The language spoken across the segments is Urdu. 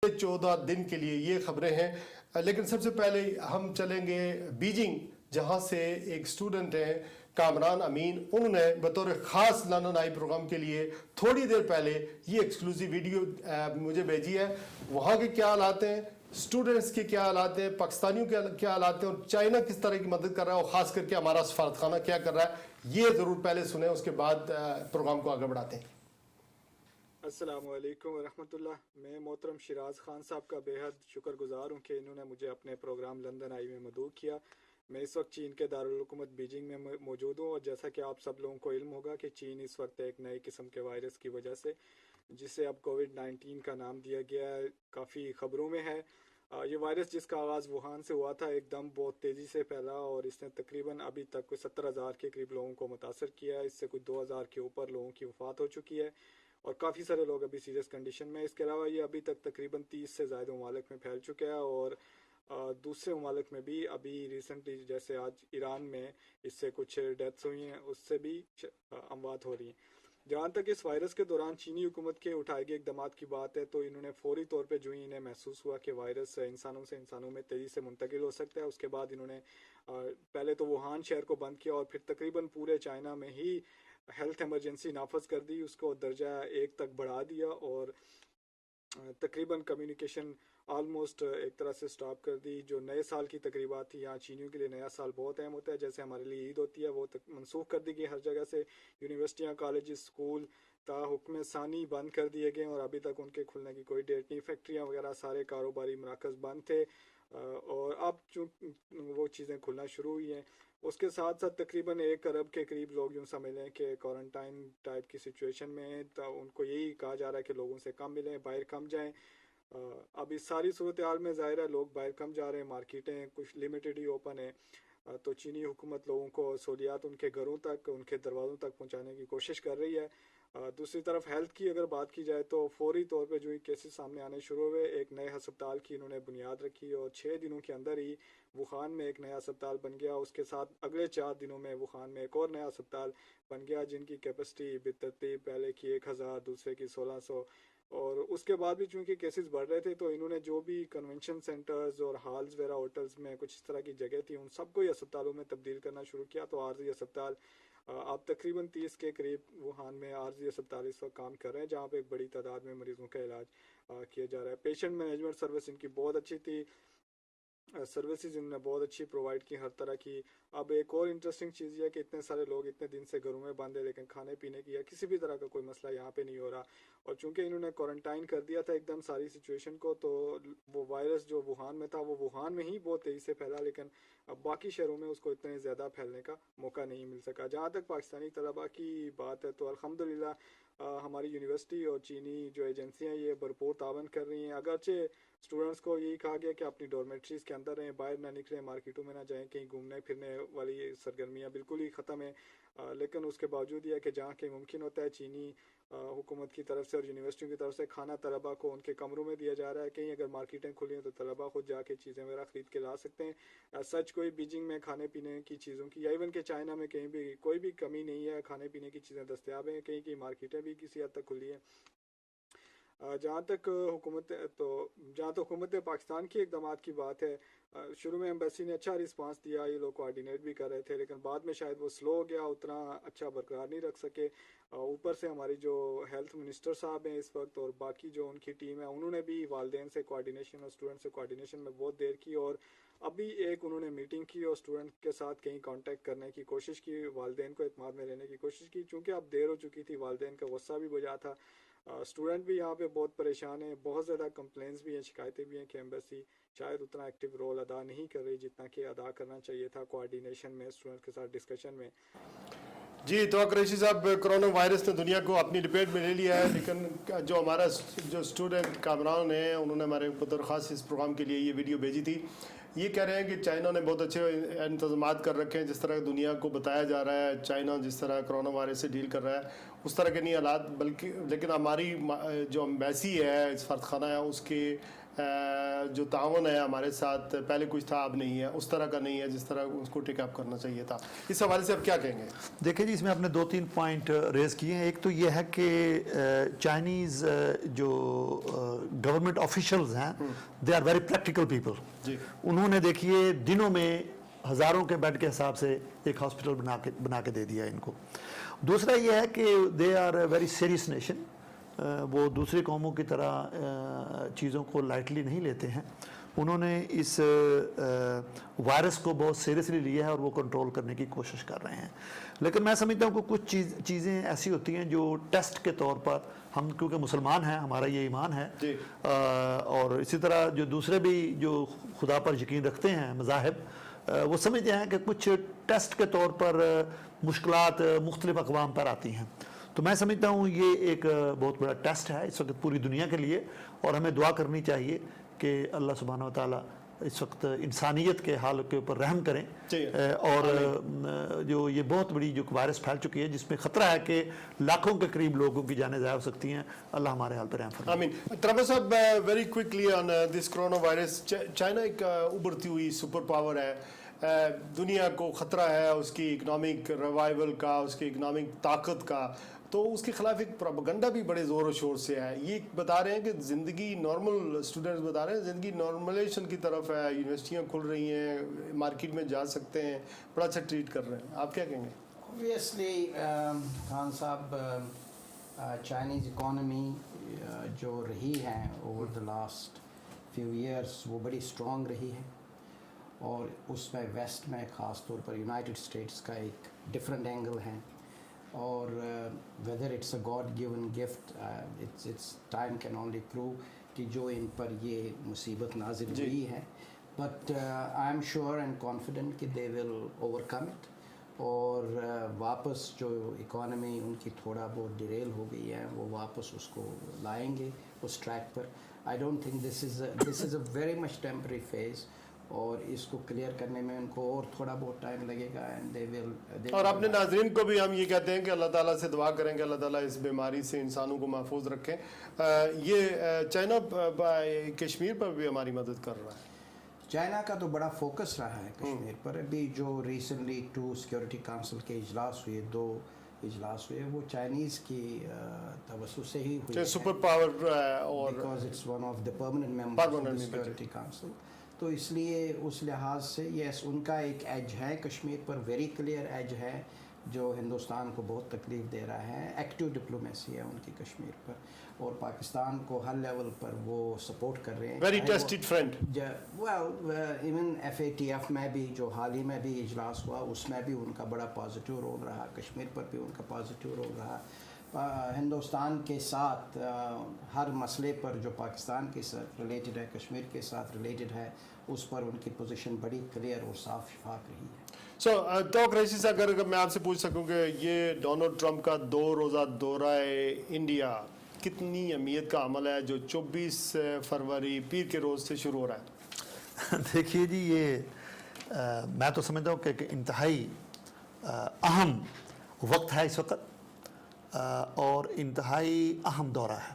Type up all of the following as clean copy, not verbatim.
14 دن کے لیے یہ خبریں ہیں. لیکن سب سے پہلے ہم چلیں گے بیجنگ، جہاں سے ایک سٹوڈنٹ ہیں کامران امین، انہوں نے بطور خاص لندن آئی پروگرام کے لیے تھوڑی دیر پہلے یہ ایکسکلوسیو ویڈیو مجھے بھیجی ہے. وہاں کے کیا حالات ہیں، سٹوڈنٹس کے کیا حالات ہیں، پاکستانیوں کے کیا حالات ہیں، اور چائنا کس طرح کی مدد کر رہا ہے، اور خاص کر کے ہمارا سفارتخانہ کیا کر رہا ہے، یہ ضرور پہلے سنیں، اس کے بعد پروگرام کو آگے بڑھاتے ہیں. السلام علیکم ورحمۃ اللہ. میں محترم شیراز خان صاحب کا بے حد شکر گزار ہوں کہ انہوں نے مجھے اپنے پروگرام لندن آئی میں مدعو کیا. میں اس وقت چین کے دارالحکومت بیجنگ میں موجود ہوں، اور جیسا کہ آپ سب لوگوں کو علم ہوگا کہ چین اس وقت ایک نئی قسم کے وائرس کی وجہ سے، جسے اب کووڈ-19 کا نام دیا گیا ہے، کافی خبروں میں ہے. یہ وائرس جس کا آغاز ووہان سے ہوا تھا ایک دم بہت تیزی سے پھیلا، اور اس نے تقریباً ابھی تک کوئی 70,000 کے قریب لوگوں کو متاثر کیا ہے. اس سے کوئی 2,000 کے اوپر لوگوں کی وفات ہو چکی ہے، اور کافی سارے لوگ ابھی سیریس کنڈیشن میں. اس کے علاوہ یہ ابھی تک تقریباً 30 سے زائد ممالک میں پھیل چکا ہے، اور دوسرے ممالک میں بھی ابھی ریسنٹلی جیسے آج ایران میں اس سے کچھ ڈیتھس ہوئی ہیں، اس سے بھی اموات ہو رہی ہیں. جہاں تک اس وائرس کے دوران چینی حکومت کے اٹھائے گئے اقدامات کی بات ہے، تو انہوں نے فوری طور پہ جو ہی انہیں محسوس ہوا کہ وائرس انسانوں سے انسانوں میں تیزی سے منتقل ہو سکتا ہے، اس کے بعد انہوں نے پہلے تو ووہان شہر کو بند کیا، اور پھر تقریباً پورے چائنا میں ہی ہیلتھ ایمرجنسی نافذ کر دی، اس کو درجہ 1 تک بڑھا دیا، اور تقریباً کمیونیکیشن آلموسٹ ایک طرح سے سٹاپ کر دی. جو نئے سال کی تقریبات تھی، یہاں چینیوں کے لیے نیا سال بہت اہم ہوتا ہے، جیسے ہمارے لیے عید ہوتی ہے، وہ منسوخ کر دی گئی ہر جگہ سے. یونیورسٹیاں، کالجز، اسکول تا حکم ثانی بند کر دیے گئے، اور ابھی تک ان کے کھلنے کی کوئی ڈیٹ نہیں. فیکٹریاں وغیرہ سارے کاروباری مراکز بند تھے، اور اب وہ چیزیں کھلنا شروع ہوئی ہیں. اس کے ساتھ ساتھ تقریباً 1 ارب کے قریب لوگ یوں سمجھ لیں کہ کوارنٹائن ٹائپ کی سچویشن میں ہیں، تو ان کو یہی کہا جا رہا ہے کہ لوگوں سے کم ملیں، باہر کم جائیں. اب اس ساری صورتحال میں ظاہر ہے لوگ باہر کم جا رہے ہیں، مارکیٹیں کچھ لمیٹڈ ہی اوپن ہیں، تو چینی حکومت لوگوں کو سہولیات ان کے گھروں تک، ان کے دروازوں تک پہنچانے کی کوشش کر رہی ہے. دوسری طرف ہیلتھ کی اگر بات کی جائے تو فوری طور پہ جو ہی کیسز سامنے آنے شروع ہوئے، ایک نئے ہسپتال کی انہوں نے بنیاد رکھی، اور 6 دنوں کے اندر ہی ووہان میں ایک نیا ہسپتال بن گیا. اس کے ساتھ اگلے 4 دنوں میں ووہان میں ایک اور نیا ہسپتال بن گیا، جن کی کیپیسٹی بالترتیب پہلے کی 1,000، دوسرے کی 1,600. اور اس کے بعد بھی چونکہ کیسز بڑھ رہے تھے، تو انہوں نے جو بھی کنونشن سینٹرز اور ہالز وغیرہ ہوٹلز میں کچھ اس طرح کی جگہ تھی، ان سب کو ہی اسپتالوں میں تبدیل کرنا شروع کیا. تو عارضی اسپتال اب تقریباً 30 کے قریب ووہان میں عارضی اسپتال اس وقت کام کر رہے ہیں، جہاں پہ ایک بڑی تعداد میں مریضوں کا علاج کیا جا رہا ہے. پیشنٹ مینجمنٹ سروس ان کی بہت اچھی تھی، سروسز انہوں نے بہت اچھی پرووائڈ کی ہر طرح کی. اب ایک اور انٹرسٹنگ چیز یہ ہے کہ اتنے سارے لوگ اتنے دن سے گھروں میں بند ہیں، لیکن کھانے پینے کی یا کسی بھی طرح کا کوئی مسئلہ یہاں پہ نہیں ہو رہا. اور چونکہ انہوں نے کوارنٹائن کر دیا تھا ایک دم ساری سچویشن کو، تو وہ وائرس جو ووہان میں تھا وہ ووہان میں ہی بہت تیزی سے پھیلا، لیکن اب باقی شہروں میں اس کو اتنے زیادہ پھیلنے کا موقع نہیں مل سکا. جہاں تک پاکستانی طلباء کی بات ہے تو الحمدللہ ہماری یونیورسٹی اور چینی جو ایجنسیاں یہ بھرپور تعاون کر رہی ہیں. اگرچہ اسٹوڈنٹس کو یہی کہا گیا کہ اپنی ڈورمیٹریز کے اندر رہیں، باہر نہ نکلیں، مارکیٹوں میں نہ جائیں، کہیں گھومنے پھرنے والی سرگرمیاں بالکل ہی ختم ہیں. لیکن اس کے باوجود یہ ہے کہ جہاں کہیں ممکن ہوتا ہے، چینی حکومت کی طرف سے اور یونیورسٹیوں کی طرف سے کھانا طلباء کو ان کے کمروں میں دیا جا رہا ہے. کہیں اگر مارکیٹیں کھلی ہیں تو طلباء خود جا کے چیزیں وغیرہ خرید کے لا سکتے ہیں. سچ کوئی بیجنگ میں کھانے پینے کی چیزوں کی، یا ایون کہ چائنا میں کہیں بھی کوئی بھی کمی نہیں ہے، کھانے پینے کی چیزیں دستیاب ہیں، کہیں کی مارکیٹیں بھی کسی حد تک کھلی ہیں. جہاں تک حکومت پاکستان کی اقدامات کی بات ہے، شروع میں ایمبیسی نے اچھا رسپانس دیا، یہ لوگ کوآرڈینیٹ بھی کر رہے تھے، لیکن بعد میں شاید وہ سلو ہو گیا، اتنا اچھا برقرار نہیں رکھ سکے. اوپر سے ہماری جو ہیلتھ منسٹر صاحب ہیں اس وقت، اور باقی جو ان کی ٹیم ہے، انہوں نے بھی والدین سے کوآرڈینیشن اور اسٹوڈنٹ سے کوآرڈینیشن میں بہت دیر کی. اور ابھی ایک انہوں نے میٹنگ کی اور اسٹوڈنٹ کے ساتھ کہیں کانٹیکٹ کرنے کی کوشش کی، والدین کو اعتماد میں لینے کی کوشش کی، چونکہ اب دیر ہو چکی تھی، والدین کا غصہ بھی بجھا تھا. اسٹوڈنٹ بھی یہاں پہ بہت پریشان ہیں، بہت زیادہ کمپلینس بھی ہیں، شکایتیں بھی ہیں کہ ایمبیسی شاید اتنا ایکٹیو رول ادا نہیں کر رہی جتنا کہ ادا کرنا چاہیے تھا کوآرڈینیشن میں، اسٹوڈنٹ کے ساتھ ڈسکشن میں. جی تو قریشی صاحب، کرونا وائرس نے دنیا کو اپنی لپیٹ میں لے لیا ہے، لیکن جو ہمارا جو اسٹوڈنٹ کامران ہیں، انہوں نے ہمارے بطور خاص اس پروگرام کے لیے یہ ویڈیو بھیجی تھی. یہ کہہ رہے ہیں کہ چائنا نے بہت اچھے انتظامات کر رکھے ہیں، جس طرح دنیا کو بتایا جا رہا ہے چائنا جس طرح کرونا وائرس سے ڈیل کر رہا ہے اس طرح کے نہیں حالات، بلکہ لیکن ہماری جو امبیسی ہے، سفارتخانہ ہے، اس کے جو تعاون ہے ہمارے ساتھ پہلے کچھ تھا اب نہیں ہے، اس طرح کا نہیں ہے جس طرح اس کو ٹیک اپ کرنا چاہیے تھا، اس حوالے سے آپ کیا کہیں گے؟ دیکھیں جی، اس میں آپ نے 2-3 پوائنٹ ریز کیے ہیں. ایک تو یہ ہے کہ چائنیز جو گورنمنٹ آفیشلز ہیں they are very practical people. جی انہوں نے دیکھیے دنوں میں ہزاروں کے بیڈ کے حساب سے ایک ہاسپٹل بنا کے دے دیا ان کو. دوسرا یہ ہے کہ they are very serious nation. وہ دوسری قوموں کی طرح چیزوں کو لائٹلی نہیں لیتے ہیں. انہوں نے اس وائرس کو بہت سیریسلی لیا ہے اور وہ کنٹرول کرنے کی کوشش کر رہے ہیں. لیکن میں سمجھتا ہوں کہ کچھ چیزیں ایسی ہوتی ہیں جو ٹیسٹ کے طور پر ہم کیونکہ مسلمان ہیں، ہمارا یہ ایمان ہے، اور اسی طرح جو دوسرے بھی جو خدا پر یقین رکھتے ہیں مذاہب، وہ سمجھتے ہیں کہ کچھ ٹیسٹ کے طور پر مشکلات مختلف اقوام پر آتی ہیں. تو میں سمجھتا ہوں یہ ایک بہت بڑا ٹیسٹ ہے اس وقت پوری دنیا کے لیے، اور ہمیں دعا کرنی چاہیے کہ اللہ سبحانہ و تعالیٰ اس وقت انسانیت کے حال کے اوپر رحم کریں. اور جو یہ بہت بڑی جو وائرس پھیل چکی ہے جس میں خطرہ ہے کہ لاکھوں کے قریب لوگوں کی جانیں ضائع ہو سکتی ہیں، اللہ ہمارے حال پر رحم فرمائے. آمین. ترابا صاحب، ویری کوئکلی آن دس کرونا وائرس. چائنا ایک ابھرتی ہوئی سپر پاور ہے، دنیا کو خطرہ ہے اس کی اکنامک ریوائول کا، اس کی اکنامک طاقت کا، تو اس کے خلاف ایک پروپیگنڈا بھی بڑے زور و شور سے ہے. یہ بتا رہے ہیں کہ زندگی نارمل، اسٹوڈنٹس بتا رہے ہیں زندگی نارملیشن کی طرف ہے، یونیورسٹیاں کھل رہی ہیں، مارکیٹ میں جا سکتے ہیں، بڑا اچھا ٹریٹ کر رہے ہیں. آپ کیا کہیں گے؟ اوبویسلی خان صاحب، چائنیز اکانومی جو رہی ہے over the last few years وہ بڑی اسٹرانگ رہی ہے، اور اس میں ویسٹ میں خاص طور پر یونائٹڈ اسٹیٹس کا ایک ڈفرینٹ اینگل ہے. اور whether it's a God given gift, it's time can only prove کہ جو ان پر یہ مصیبت نازل ہوئی ہے. But I am sure and confident کہ they will over come it, اور واپس جو اکانومی ان کی تھوڑا بہت ڈیریل ہو گئی ہے وہ واپس اس کو لائیں گے اس ٹریک پر. I don't think this is a very much temporary phase, اور اس کو کلیئر کرنے میں ان کو اور تھوڑا بہت ٹائم لگے گا. اینڈ دے ول. اور اپنے ناظرین کو بھی ہم یہ کہتے ہیں کہ اللہ تعالیٰ سے دعا کریں کہ اللہ تعالیٰ اس بیماری سے انسانوں کو محفوظ رکھیں. یہ چائنا کشمیر پر بھی ہماری مدد کر رہا ہے. چائنا کا تو بڑا فوکس رہا ہے کشمیر پر. ابھی جو ریسنٹلی 2 سیکورٹی کونسل کے اجلاس ہوئے، 2 اجلاس ہوئے، وہ چائنیز کی توسط سے ہی ہوئے، سپر پاور، اور because it's one of the permanent members of the Security Council. تو اس لیے اس لحاظ سے یس ان کا ایک ایج ہے کشمیر پر، ویری کلیئر ایج ہے جو ہندوستان کو بہت تکلیف دے رہا ہے. ایکٹیو ڈپلومیسی ہے ان کی کشمیر پر، اور پاکستان کو ہر لیول پر وہ سپورٹ کر رہے ہیں. Very tested friend. Well even FATF میں بھی جو حال ہی میں بھی اجلاس ہوا اس میں بھی ان کا بڑا پازیٹیو رول رہا، کشمیر پر بھی ان کا پازیٹیو رول رہا. ہندوستان کے ساتھ ہر مسئلے پر جو پاکستان کے ساتھ ریلیٹڈ ہے، کشمیر کے ساتھ ریلیٹڈ ہے، اس پر ان کی پوزیشن بڑی کلیئر اور صاف شفاف رہی ہے. توق ریشی سے اگر میں آپ سے پوچھ سکوں کہ یہ ڈونلڈ ٹرمپ کا 2 روزہ دورہ انڈیا کتنی اہمیت کا عمل ہے جو 24 فروری پیر کے روز سے شروع ہو رہا ہے؟ دیکھیے جی، یہ میں تو سمجھتا ہوں کہ انتہائی اہم وقت ہے اس وقت، اور انتہائی اہم دورہ ہے.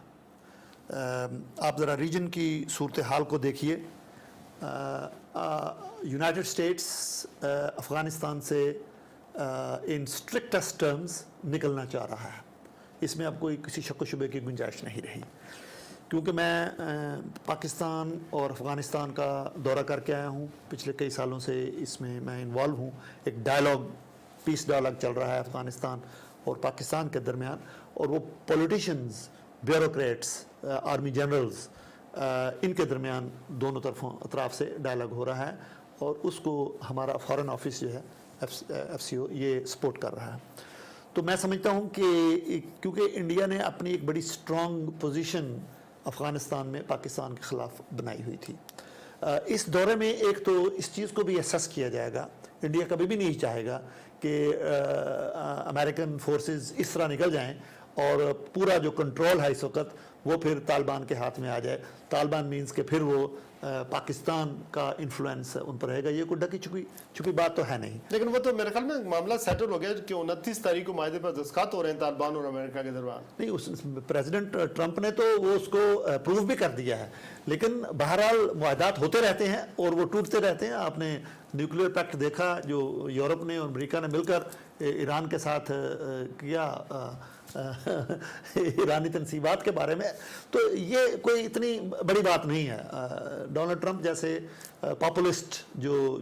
آپ ذرا ریجن کی صورتحال کو دیکھیے. یونائٹڈ اسٹیٹس افغانستان سے ان اسٹرکٹسٹ ٹرمز نکلنا چاہ رہا ہے. اس میں اب کوئی کسی شک و شبے کی گنجائش نہیں رہی، کیونکہ میں پاکستان اور افغانستان کا دورہ کر کے آیا ہوں. پچھلے کئی سالوں سے اس میں انوالو ہوں. ایک ڈائلاگ، پیس ڈائلاگ چل رہا ہے افغانستان اور پاکستان کے درمیان، اور وہ پولیٹیشنز، بیوروکریٹس، آرمی جنرلز، ان کے درمیان دونوں اطراف سے ڈائلاگ ہو رہا ہے، اور اس کو ہمارا فارن آفس جو ہے FCO یہ سپورٹ کر رہا ہے. تو میں سمجھتا ہوں کہ کیونکہ انڈیا نے اپنی ایک بڑی اسٹرانگ پوزیشن افغانستان میں پاکستان کے خلاف بنائی ہوئی تھی، اس دورے میں ایک تو اس چیز کو بھی اسیس کیا جائے گا. انڈیا کبھی بھی نہیں چاہے گا کہ امریکن فورسز اس طرح نکل جائیں اور پورا جو کنٹرول ہے اس وقت وہ پھر طالبان کے ہاتھ میں آ جائے. طالبان مینس کہ پھر وہ پاکستان کا انفلوئنس ان پر رہے گا. یہ کوئی ڈکی چھپی بات تو ہے نہیں. لیکن وہ تو میرے خیال میں معاملہ سیٹل ہو گیا کہ 29 تاریخ کو معاہدے پر دستخط ہو رہے ہیں طالبان اور امریکہ کے درمیان. نہیں, اس پریزیڈنٹ ٹرمپ نے تو وہ اس کو اپروو بھی کر دیا ہے, لیکن بہرحال معاہدات ہوتے رہتے ہیں اور وہ ٹوٹتے رہتے ہیں. آپ نے نیوکلیئر پیکٹ دیکھا جو یورپ نے اور امریکہ نے مل کر ایران کے ساتھ کیا ایرانی تنصیبات کے بارے میں, تو یہ کوئی اتنی بڑی بات نہیں ہے. ڈونلڈ ٹرمپ جیسے پاپولسٹ جو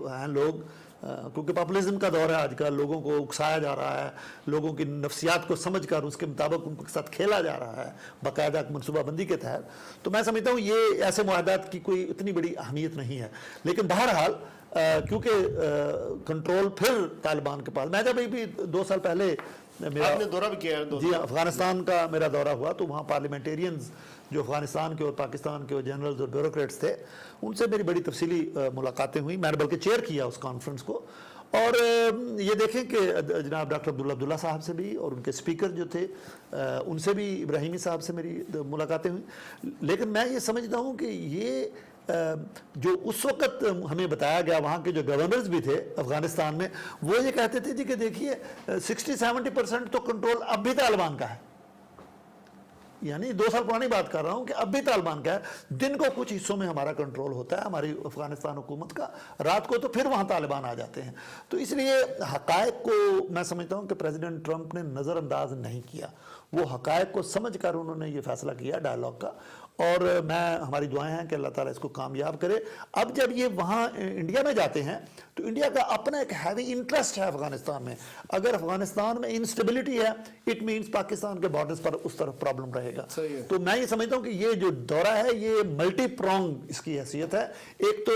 ہیں لوگ, کیونکہ پاپولزم کا دور ہے آج کل, لوگوں کو اکسایا جا رہا ہے, لوگوں کی نفسیات کو سمجھ کر اس کے مطابق ان کے ساتھ کھیلا جا رہا ہے باقاعدہ منصوبہ بندی کے تحت. تو میں سمجھتا ہوں یہ ایسے معاہدات کی کوئی اتنی بڑی اہمیت نہیں ہے. لیکن بہرحال کیونکہ کنٹرول پھر طالبان کے پاس, میں جب بھی 2 سال پہلے آپ نے دورہ بھی کیا ہے. جی, افغانستان کا میرا دورہ ہوا تو وہاں پارلیمنٹیرینز جو افغانستان کے اور پاکستان کے جنرلز اور بیوروکریٹس تھے, ان سے میری بڑی تفصیلی ملاقاتیں ہوئیں. میں نے بلکہ چیئر کیا اس کانفرنس کو. اور یہ دیکھیں کہ جناب ڈاکٹر عبداللہ صاحب سے بھی اور ان کے اسپیکر جو تھے ان سے بھی, ابراہیمی صاحب سے میری ملاقاتیں ہوئیں. لیکن میں یہ سمجھتا ہوں کہ یہ جو اس وقت ہمیں بتایا گیا, وہاں کے جو گورنرز بھی تھے افغانستان میں, وہ یہ کہتے تھے جی کہ دیکھیے 60-70% تو کنٹرول اب بھی طالبان کا ہے. یعنی 2 سال پرانی بات کر رہا ہوں کہ اب بھی طالبان کا ہے. دن کو کچھ حصوں میں ہمارا کنٹرول ہوتا ہے ہماری افغانستان حکومت کا, رات کو تو پھر وہاں طالبان آ جاتے ہیں. تو اس لیے حقائق کو میں سمجھتا ہوں کہ پریزیڈنٹ ٹرمپ نے نظر انداز نہیں کیا. وہ حقائق کو سمجھ کر انہوں نے یہ فیصلہ کیا ڈائیلاگ کا, اور ہماری دعائیں ہیں کہ اللہ تعالیٰ اس کو کامیاب کرے. اب جب یہ وہاں انڈیا میں جاتے ہیں تو انڈیا کا اپنا ایک ہیوی انٹرسٹ ہے افغانستان میں. اگر افغانستان میں انسٹیبلٹی ہے, اٹ مینس پاکستان کے بارڈرز پر اس طرف پرابلم رہے گا. تو میں یہ سمجھتا ہوں کہ یہ جو دورہ ہے یہ ملٹی پرونگ اس کی حیثیت ہے. ایک تو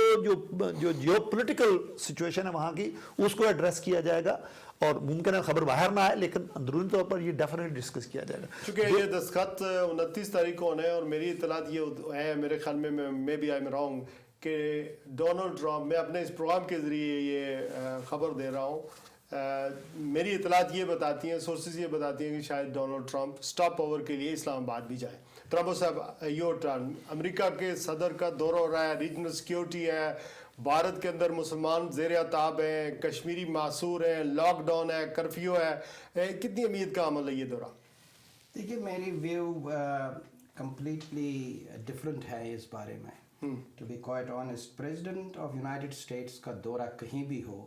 جو جیو پولیٹیکل سچویشن ہے وہاں کی, اس کو ایڈریس کیا جائے گا, اور ممکن ہے خبر باہر نہ آئے لیکن اندرونی طور پر یہ ڈیفینیٹلی ڈسکس کیا جائے گا. چونکہ یہ دستخط 29 تاریخ کو ہونا ہے, اور میری اطلاعات یہ ہے, میرے خیال میں بھی آئی ایم رانگ, کہ ڈونلڈ ٹرمپ, میں اپنے اس پروگرام کے ذریعے یہ خبر دے رہا ہوں, میری اطلاعات یہ بتاتی ہیں, سورسز یہ بتاتی ہیں کہ شاید ڈونلڈ ٹرمپ اسٹاپ اوور کے لیے اسلام آباد بھی جائیں. ٹرمپ صاحب یور ٹرن, امریکہ کے صدر کا دورہ ہو رہا ہے, ریجنل سیکیورٹی ہے, بھارت کے اندر مسلمان زیر عتاب ہیں, کشمیری معصور ہیں, لاک ڈاؤن ہے, کرفیو ہے, کتنی امید کا عمل ہے یہ دورہ؟ دیکھیے میری ویو کمپلیٹلی ڈفرینٹ ہے اس بارے میں. To be quite honest, president of United States کا دورہ کہیں بھی ہو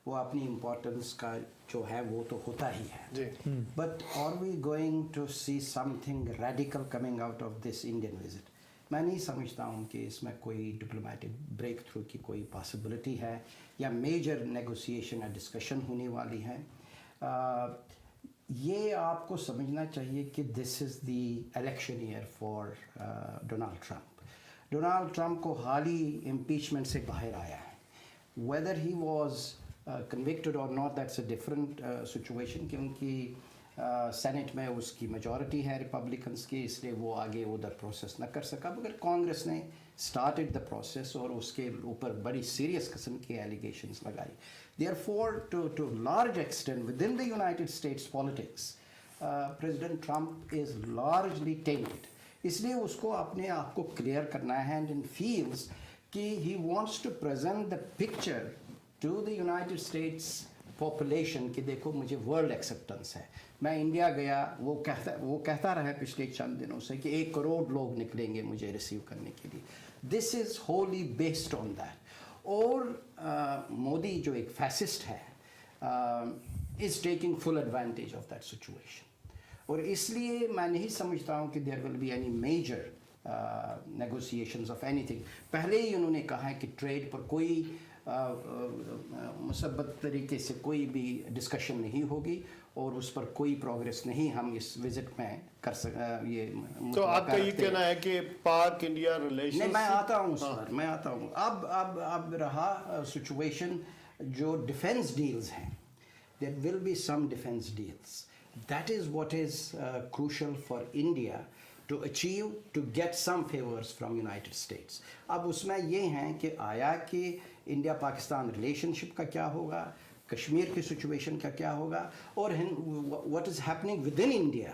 وہ اپنی امپورٹنس کا جو ہے وہ تو ہوتا ہی ہے, but are we going to see something radical coming out of this Indian visit? میں نہیں سمجھتا ہوں کہ اس میں کوئی ڈپلومیٹک بریک تھرو کی کوئی پاسبلٹی ہے یا میجر نیگوسیشن یا ڈسکشن ہونے والی ہے. یہ آپ کو سمجھنا چاہیے کہ this is the election year for Donald Trump. Donald Trump کو حال ہی امپیچمنٹ سے باہر آیا ہے. Whether he was convicted or not, that's a different situation, کیونکہ سینٹ میں اس کی میجورٹی ہے ریپبلکنس کی, اس لیے وہ آگے ادھر پروسیس نہ کر سکا. مگر کانگریس نے اسٹارٹڈ دا پروسیس اور اس کے اوپر بڑی سیریس قسم کی ایلیگیشنس لگائی. Therefore to large extent within the United States politics, President Trump is largely tainted. اس لیے اس کو اپنے آپ کو کلیئر کرنا ہے, اینڈ ان فیلز کہ he wants to present the picture to the United States population کہ دیکھو مجھے ورلڈ ایکسیپٹنس ہے. میں انڈیا گیا, وہ کہتا رہا ہے پچھلے چند دنوں سے کہ 1 کروڑ لوگ نکلیں گے مجھے ریسیو کرنے کے لیے. This is wholly based on that. اور مودی جو ایک فیسسٹ ہے is taking full advantage of that situation, اور اس لیے میں نہیں سمجھتا ہوں کہ there will be any major negotiations of اینی تھنگ. پہلے ہی انہوں نے کہا ہے کہ ٹریڈ پر کوئی مثبت طریقے سے کوئی بھی ڈسکشن نہیں ہوگی, اور اس پر کوئی پروگریس نہیں ہم اس وزٹ میں کر یہ. تو آپ کا یہ کہنا ہے کہ پاک انڈیا ریلیشن؟ نہیں, میں آتا ہوں سر, میں آتا ہوں. اب رہا سچویشن جو ڈیفینس ڈیلز ہیں, there will be some defence deals. That is what is crucial for India to achieve, to get some favors from United States. اب اس میں یہ ہیں کہ آیا کہ انڈیا پاکستان ریلیشن شپ کا کیا ہوگا, کشمیر کی سچویشن کا کیا ہوگا, اور what is happening within India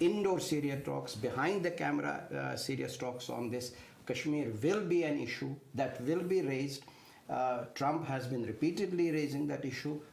indoor serious talks, behind the camera serious talks on this. Kashmir will be an issue that will be raised. Trump has been repeatedly raising that issue.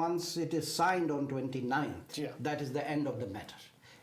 once it is signed on 29th, that is the end of the matter.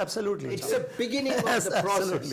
Absolutely. It's a beginning of the process.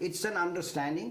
It's an understanding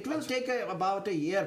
it will take about a year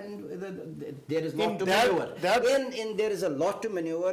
and there is lot to maneuver. There is a lot to maneuver,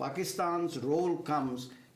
Pakistan's role comes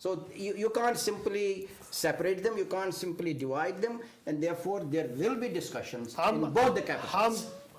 So you can't simply separate them, you can't simply divide them, and therefore there will be discussions in both the capitals.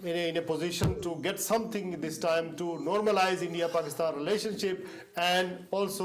in a position to get something this time to normalize India-Pakistan relationship and also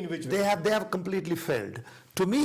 In which they have completely failed. To me,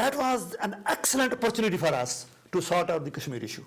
that was an excellent opportunity for us to sort out the Kashmir issue.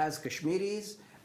as Kashmiris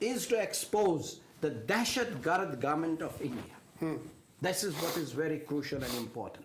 is to expose the dahshat gard government of India. This is what is very crucial and important.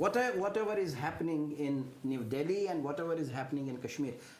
whatever is happening in New Delhi and whatever is happening in Kashmir.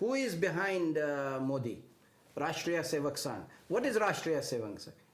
who is behind Modi? Rashtriya Sevak Sangh. What is Rashtriya Sevak Sangh?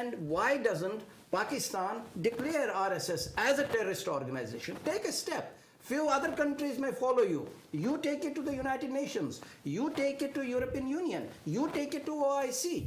And why doesn't Pakistan declare RSS as a terrorist organization? Take a step. Few other countries may follow you. You take it to the United Nations. You take it to European Union. You take it to OIC.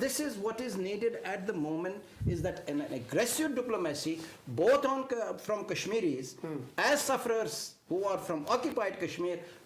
This is what is needed at the moment, is that an aggressive diplomacy both from Kashmiris as sufferers who are from occupied Kashmir,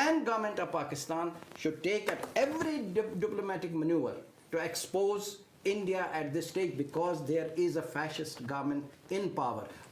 and government of Pakistan should take at every diplomatic maneuver to expose India at this stage because there is a fascist government in power.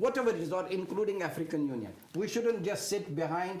whatever it is, or including African Union. We shouldn't just sit behind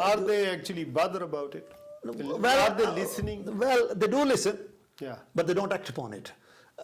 Are they actually bother about it? Are they listening? Well, they do listen, Yeah. but they don't act upon it.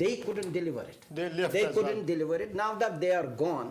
they couldn't deliver it. They couldn't deliver it. Now that they are gone,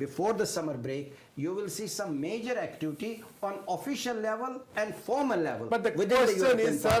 before the summer break you will see some major activity on official level and formal level. But the question is, sir,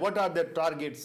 What are the targets?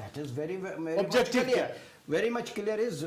That is very Objective much clear. Very much clear is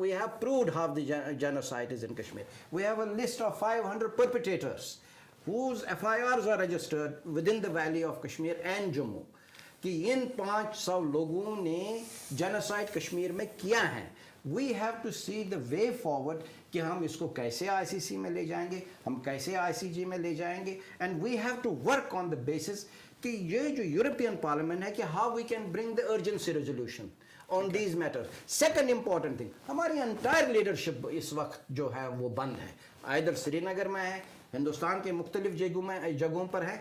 we have proved half the genocide is in Kashmir. We have a list of 500 perpetrators whose FIRs are registered within the valley of Kashmir and Jammu. کہ ان 500 لوگوں نے جینوسائڈ کشمیر میں کیا ہے. We have to see the way forward کہ ہم اس کو کیسے آئی سی سی میں لے جائیں گے, ہم کیسے آئی سی جی میں لے جائیں گے, and we have to work on the basis کہ یہ جو یورپین پارلیمنٹ ہے کہ how we can bring the urgency resolution on these matters. Second important thing, ہماری انٹائر لیڈرشپ اس وقت جو ہے وہ بند ہے, either سری نگر میں ہے, ہندوستان کے مختلف جگہوں پر ہے,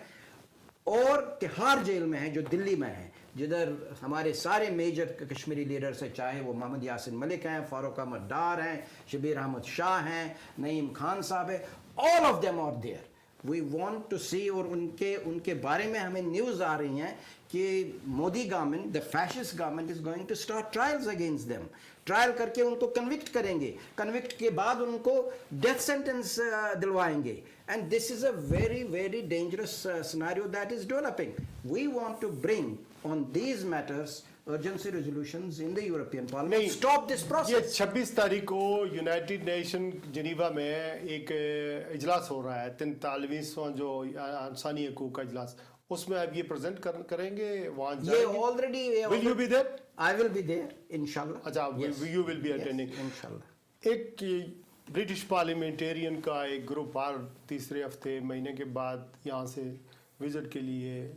اور تہاڑ جیل میں ہے جو دلی میں ہے, جدھر ہمارے سارے میجر کشمیری لیڈرز ہیں, چاہے وہ محمد یاسین ملک ہیں, فاروق احمد ڈار ہیں, شبیر احمد شاہ ہیں, نعیم خان صاحب ہیں, all of them are there. We want to see, اور ان کے بارے میں ہمیں نیوز آ رہی ہیں کہ Modi government, the fascist government is going to start trials against them. Trial کر کے ان کو کنوکٹ کریں گے, کنوکٹ کے بعد ان کو ڈیتھ سینٹنس دلوائیں گے. And this is a very very dangerous scenario that is developing. We want to bring on these matters urgency resolutions in the European Parliament. Stop this process. یہ 26 تاریخ کو یونائٹڈ نیشن جنیوا میں ایک اجلاس ہو رہا ہے, 43واں جو انسانی حقوق کا اجلاس, اس میں آپ یہ پریزنٹ کریں گے, وہاں جائیں گے؟ Already Will you be there? I will be there, inshallah. اچھا, you will be attending. Yes, inshallah. ایک برٹش پارلیمنٹیرین کا ایک گروپ ہر تیسرے ہفتے مہینے کے بعد یہاں سے وزٹ کے لیے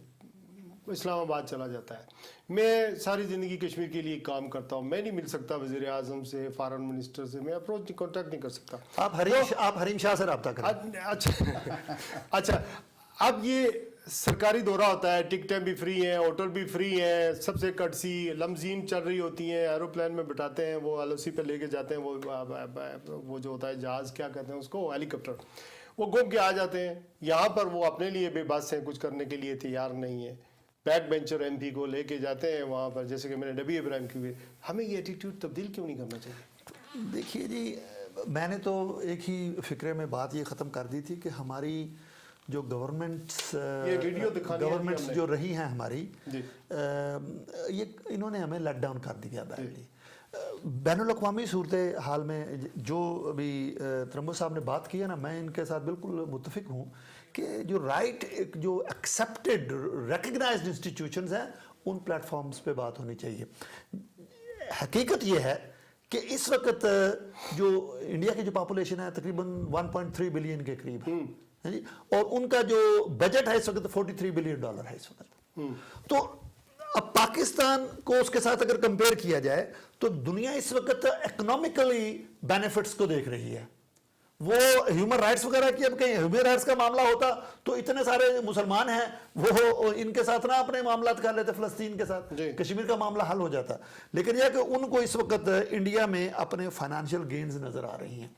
اسلام آباد چلا جاتا ہے. میں ساری زندگی کشمیر کے لیے کام کرتا ہوں, میں نہیں مل سکتا وزیر اعظم سے, فارن منسٹر سے, میں اپروچ کانٹیکٹ نہیں کر سکتا. آپ حریم شاہ سے رابطہ کریں. اچھا, اب یہ سرکاری دورہ ہوتا ہے, ٹکٹیں بھی فری ہیں, ہوٹل بھی فری ہیں, سب سے کٹسی, لمزین چل رہی ہوتی ہیں, ایروپلین میں بٹھاتے ہیں, وہ LOC پہ لے کے جاتے ہیں, وہ جو ہوتا ہے جہاز, کیا کہتے ہیں اس کو, ہیلی کاپٹر, وہ گھوم کے آ جاتے ہیں. یہاں پر وہ اپنے لیے بے بس ہیں, کچھ کرنے کے لیے تیار نہیں ہے. بیک بینچر MP کو لے کے جاتے ہیں وہاں پر, جیسے کہ میں نے نبی ابراہیم کی. ہمیں یہ ایٹیٹیوڈ تبدیل کیوں نہیں کرنا چاہیے؟ دیکھیے جی, میں نے تو ایک ہی فکرے میں بات یہ ختم کر دی تھی کہ ہماری جو گورنمنٹس جو رہی ہیں ہماری, یہ انہوں نے ہمیں لیٹ ڈاؤن کر دیا. بین الاقوامی صورت حال میں جو ابھی ترنگو صاحب نے بات کی ہے نا, میں ان کے ساتھ بالکل متفق ہوں کہ جو رائٹ, جو ایکسیپٹڈ ریکگنائزڈ انسٹیٹیوشنز ہیں, ان پلیٹ فارمز پہ بات ہونی چاہیے. حقیقت یہ ہے کہ اس وقت جو انڈیا کی جو پاپولیشن ہے تقریباً 1.3 بلین کے قریب ہے, اور ان کا جو بجٹ ہے اس وقت $43 بلین ہے اس وقت. تو اب پاکستان کو اس کے ساتھ اگر کمپیئر کیا جائے تو دنیا اس وقت اکنامیکلی بینیفٹس کو دیکھ رہی ہے. وہ ہیومن رائٹس وغیرہ کی, اب کہیں ہیومن رائٹس کا معاملہ ہوتا تو اتنے سارے مسلمان ہیں, وہ ان کے ساتھ نہ اپنے معاملات کر لیتے, فلسطین کے ساتھ کشمیر کا معاملہ حل ہو جاتا. لیکن یہ کہ ان کو اس وقت انڈیا میں اپنے فائنانشیل گینز نظر آ رہی ہیں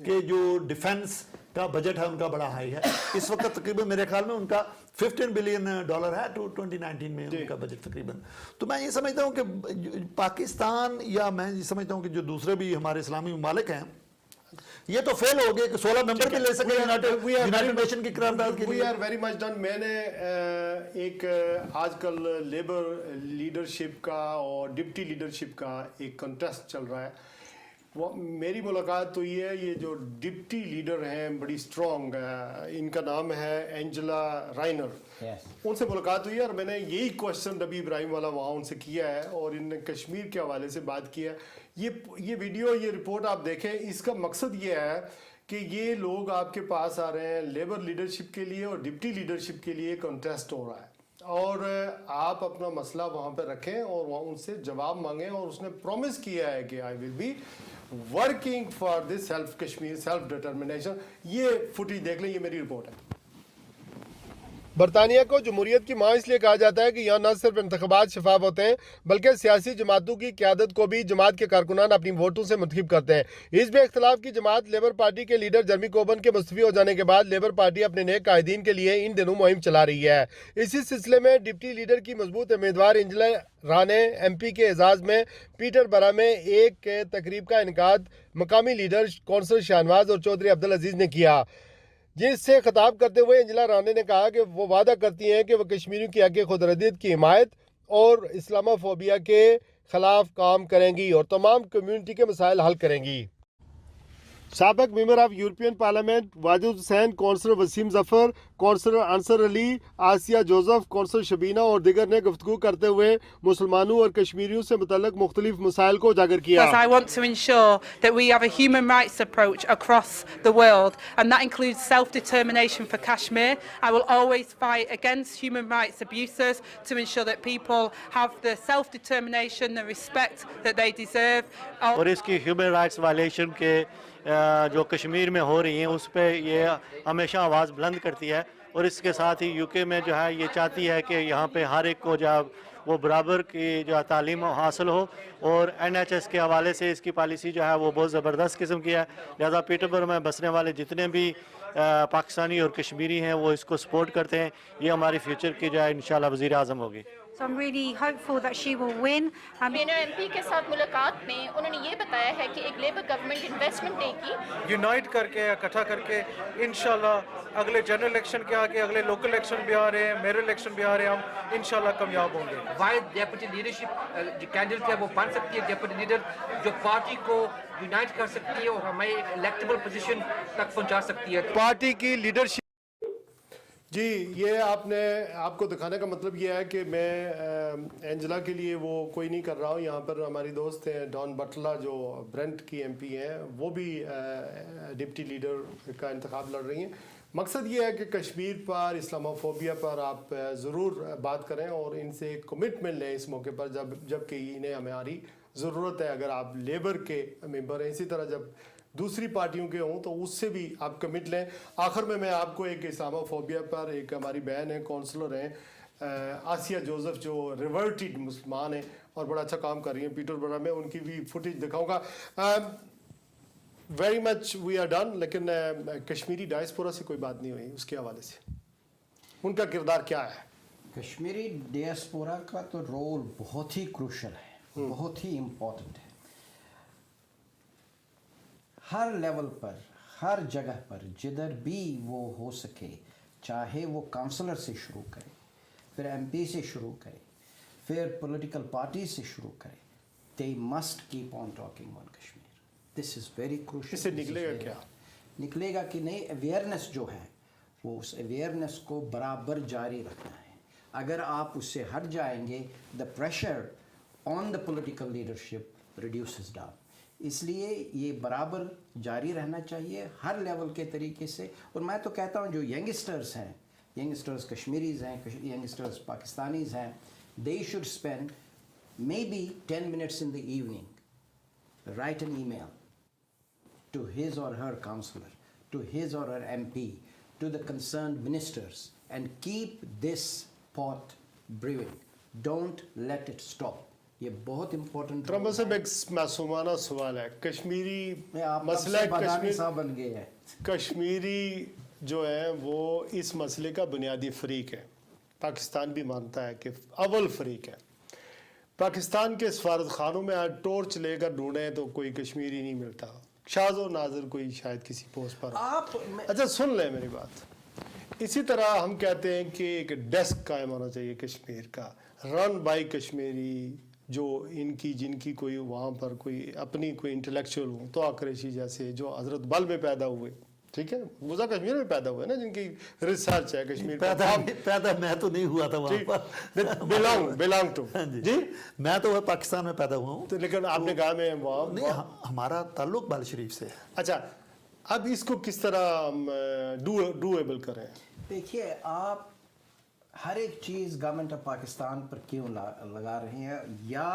کہ جو ڈیفنس کا بجٹ ہے ان کا بڑا ہائی ہے. اس وقت تقریباً میرے خیال میں ان کا $15 بلین ہے 2019 میں ان کا بجٹ تقریباً. تو میں یہ سمجھتا ہوں کہ پاکستان, یا میں یہ سمجھتا ہوں کہ جو دوسرے بھی ہمارے اسلامی ممالک ہیں, یہ تو فیل ہو گئے کہ 16 ممبر بھی لے سکے یونائٹڈ نیشن کی قرارداد کے لیے. We are very much done. میں نے ایک آج کل لیبر لیڈرشپ کا اور ڈپٹی لیڈرشپ کا ایک کنٹیسٹ چل رہا ہے. میری ملاقات تو یہ ہے, یہ جو ڈپٹی لیڈر ہیں بڑی سٹرونگ, ان کا نام ہے اینجلا رائنر, ان سے ملاقات ہوئی ہے, اور میں نے یہی کوشچن نبی ابراہیم والا وہاں ان سے کیا ہے, اور ان نے کشمیر کے حوالے سے بات کیا ہے. یہ ویڈیو, یہ رپورٹ آپ دیکھیں, اس کا مقصد یہ ہے کہ یہ لوگ آپ کے پاس آ رہے ہیں لیبر لیڈرشپ کے لیے اور ڈپٹی لیڈرشپ کے لیے کنٹیسٹ ہو رہا ہے, اور آپ اپنا مسئلہ وہاں پہ رکھیں اور وہاں ان سے جواب مانگیں. اور اس نے پرومس کیا ہے کہ I will be working for this self Kashmir self determination. یہ فوٹیج دیکھ لیں, یہ میری رپورٹ ہے. برطانیہ کو جمہوریت کی ماں اس لیے کہا جاتا ہے کہ یہاں نہ صرف انتخابات شفاف ہوتے ہیں بلکہ سیاسی جماعتوں کی قیادت کو بھی جماعت کے کارکنان اپنی ووٹوں سے منتخب کرتے ہیں. حزب اختلاف کی جماعت لیبر پارٹی کے لیڈر جرمی کوربن کے مستعفی ہو جانے کے بعد لیبر پارٹی اپنے نئے قائدین کے لیے ان دنوں مہم چلا رہی ہے. اسی سلسلے میں ڈپٹی لیڈر کی مضبوط امیدوار اینجلا رانے MP کے اعزاز میں پیٹر برا میں ایک تقریب کا انعقاد مقامی لیڈر کونسل شاہنواز اور چودھری عبدالعزیز نے کیا, جس سے خطاب کرتے ہوئے اینجلا رانے نے کہا کہ وہ وعدہ کرتی ہیں کہ وہ کشمیریوں کی حق خودارادیت کی حمایت اور اسلامو فوبیا کے خلاف کام کریں گی اور تمام کمیونٹی کے مسائل حل کریں گی. سابق member of European Parliament Wajid Hussain, councillor Waseem Zafar, councillor Ansar Ali, Asiya Joseph, councillor Shabina اور دیگر نے گفتگو کرتے ہوئے مسلمانوں اور کشمیریوں سے متعلق مختلف مسائل کو اجاگر کیا. Because I want to ensure that we have a human rights approach across the world, and that includes self-determination for Kashmir. I will always fight against human rights abuses to ensure that people have the self-determination, the respect that they deserve. اور اس کی ہیومن رائٹس وائلیشن کے جو کشمیر میں ہو رہی ہیں اس پہ یہ ہمیشہ آواز بلند کرتی ہے، اور اس کے ساتھ ہی یو کے میں جو ہے یہ چاہتی ہے کہ یہاں پہ ہر ایک کو جو ہے وہ برابر کی جو ہے تعلیم حاصل ہو، اور این ایچ ایس کے حوالے سے اس کی پالیسی جو ہے وہ بہت زبردست قسم کی ہے. لہذا پیٹربرگ میں بسنے والے جتنے بھی پاکستانی اور کشمیری ہیں وہ اس کو سپورٹ کرتے ہیں. یہ ہماری فیوچر کی جو ہے انشاءاللہ وزیر اعظم ہوگی. So I'm really hopeful that she will win. M P کے ساتھ ملاقات میں انہوں نے یہ بتایا ہے کہ ایک لیبر گورنمنٹ انویسٹمنٹ دے گی. یونائٹ کر کے اکٹھا کر کے انشاءاللہ اگلے جنرل الیکشن کے آگے اگلے لوکل الیکشن بھی آ رہے ہیں، میئر الیکشن بھی آ رہے ہیں، ہم انشاءاللہ کامیاب ہوں گے. واحد ڈیپوٹی لیڈرشپ جو کینڈیڈیٹ ہے وہ بن سکتی ہے، ڈیپوٹی لیڈر جو پارٹی کو یونائٹ کر سکتی ہے اور ہمیں ایک الیکٹیبل پوزیشن تک پہنچا سکتی ہے. پارٹی کی لیڈرشپ. جی یہ آپ کو دکھانے کا مطلب یہ ہے کہ میں اینجلا کے لیے وہ کوئی نہیں کر رہا ہوں. یہاں پر ہماری دوست ہیں ڈان بٹلا جو برنٹ کی ایم پی ہیں، وہ بھی ڈپٹی لیڈر کا انتخاب لڑ رہی ہیں. مقصد یہ ہے کہ کشمیر پر اسلاموفوبیا پر آپ ضرور بات کریں اور ان سے کمٹمنٹ لیں اس موقع پر جب کہ انہیں ہماری ضرورت ہے. اگر آپ لیبر کے ممبر ہیں، اسی طرح جب دوسری پارٹیوں کے ہوں تو اس سے بھی آپ کمٹ لیں. آخر میں آپ کو ایک اسلاموفوبیا پر ایک ہماری بہن ہیں، کونسلر ہیں آسیہ جوزف، جو ریورٹڈ مسلمان ہیں اور بڑا اچھا کام کر رہی ہیں پیٹربرگ میں، ان کی بھی فوٹیج دکھاؤں گا. Very much we are done. لیکن کشمیری ڈائسپورا سے کوئی بات نہیں ہوئی، اس کے حوالے سے ان کا کردار کیا ہے؟ کشمیری ڈیاسپورا کا تو رول بہت ہی کروشل ہے، بہت ہی امپورٹنٹ ہے. ہر لیول پر، ہر جگہ پر جدھر بھی وہ ہو سکے، چاہے وہ کونسلر سے شروع کرے، پھر ایم پی سے شروع کرے، پھر پولیٹیکل پارٹی سے شروع کرے، they must keep on talking on Kashmir. This is very crucial. اس سے نکلے گا کیا؟ نکلے گا کہ نہیں، اویئرنیس جو ہے وہ اس اویئرنیس کو برابر جاری رکھنا ہے. اگر آپ اس سے ہٹ جائیں گے the pressure on the political leadership reduces down. اس لیے یہ برابر جاری رہنا چاہیے ہر لیول کے طریقے سے. اور میں تو کہتا ہوں جو ینگسٹرز ہیں، ینگسٹرز کشمیریز ہیں، ینگسٹرز پاکستانیز ہیں، they should spend maybe 10 minutes in the evening, write an email to his or her counselor, to his or her MP, to the concerned ministers, and keep this pot brewing. Don't let it stop. یہ بہت امپورٹنٹ. ٹرمپ صاحب ایک معصومانہ سوال ہے. کشمیری مسئلہ بن گئے ہے. کشمیری جو ہے وہ اس مسئلے کا بنیادی فریق ہے. پاکستان بھی مانتا ہے کہ اول فریق ہے. پاکستان کے سفارت خانوں میں آج ٹورچ لے کر ڈھونڈیں تو کوئی کشمیری نہیں ملتا. شاز و ناظر کوئی شاید کسی پوسٹ پر. اچھا سن لیں میری بات. اسی طرح ہم کہتے ہیں کہ ایک ڈیسک قائم ہونا چاہیے کشمیر کا، رن بائی کشمیری، جو جن کی کوئی وہاں پر کوئی اپنی کوئی انٹلیکچوئل ہوں، تو قریشی جیسے جو حضرت بل میں پیدا ہوئے، ٹھیک ہے، غزہ کشمیر میں پیدا ہوئے نا، جن کی ریسرچ ہے کشمیر پیدا میں تو نہیں ہوا تھا وہاں پر. belong to جی میں تو پاکستان میں پیدا ہوا ہوں. لیکن آپ نے کہا میں نہیں، ہمارا تعلق بال شریف سے ہے. اچھا اب اس کو کس طرح ڈویبل کریں؟ دیکھیے آپ ہر ایک چیز گورنمنٹ آف پاکستان پر کیوں لگا رہے ہیں، یا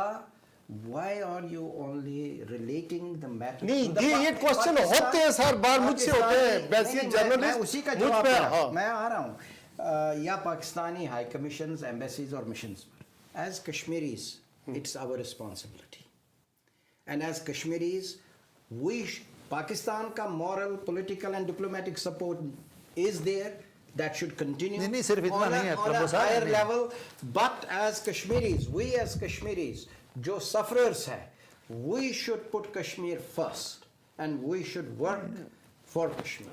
why are you only relating the matter؟ نہیں یہ کوشچن ہوتے ہیں سر بار مجھ سے ہوتے ہیں ویسے جرنلسٹ. اسی کا جواب میں آ رہا ہوں. یا پاکستانی ہائی کمیشنز، ایمبیسیز اور مشنز پر، as Kashmiris it's our responsibility, and as Kashmiris Pakistan کا moral, political and diplomatic support is there. That should continue on a higher level. But as Kashmiris, we as Kashmiris, جو sufferers ہیں, we should put Kashmir first, and we should work for Kashmir.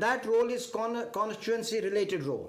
that role is constituency related role.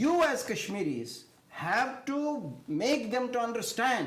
You as Kashmiris have to make them to understand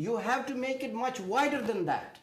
you have to make it much wider than that.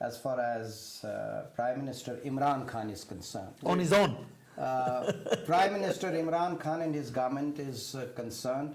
as far as Prime Minister Imran Khan is concerned, on his own, Prime Minister Imran Khan and his government is concerned,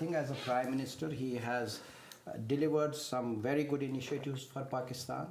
think as a Prime Minister he has delivered some very good initiatives for Pakistan.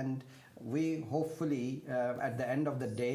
and we hopefully at the end of the day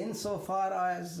In so far as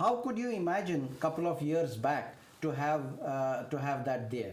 How could you imagine couple of years back to have that there?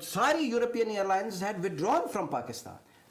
Sari European airlines had withdrawn from Pakistan.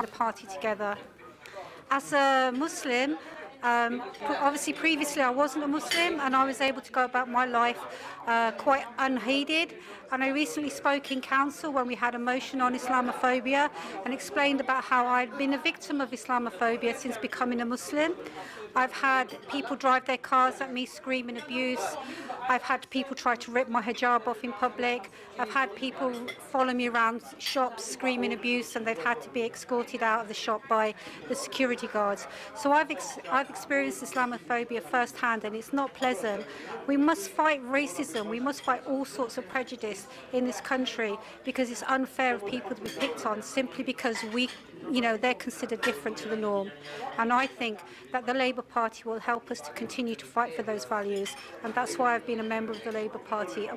The party together. As a Muslim, obviously previously I wasn't a Muslim and I was able to go about my life quite unheeded, and I recently spoke in council when we had a motion on Islamophobia and explained about how I'd been a victim of Islamophobia since becoming a Muslim. I've had people drive their cars at me screaming abuse. I've had people try to rip my hijab off in public. I've had people follow me around shops screaming abuse, and they've had to be escorted out of the shop by the security guards. So I've experienced Islamophobia firsthand, and it's not pleasant. We must fight racism. We must fight all sorts of prejudice in this country, because it's unfair of people to be picked on simply because they're considered different to the norm. And I think that the Labour Party will help us to continue to fight for those values, and that's why I've been a member of the Labour Party.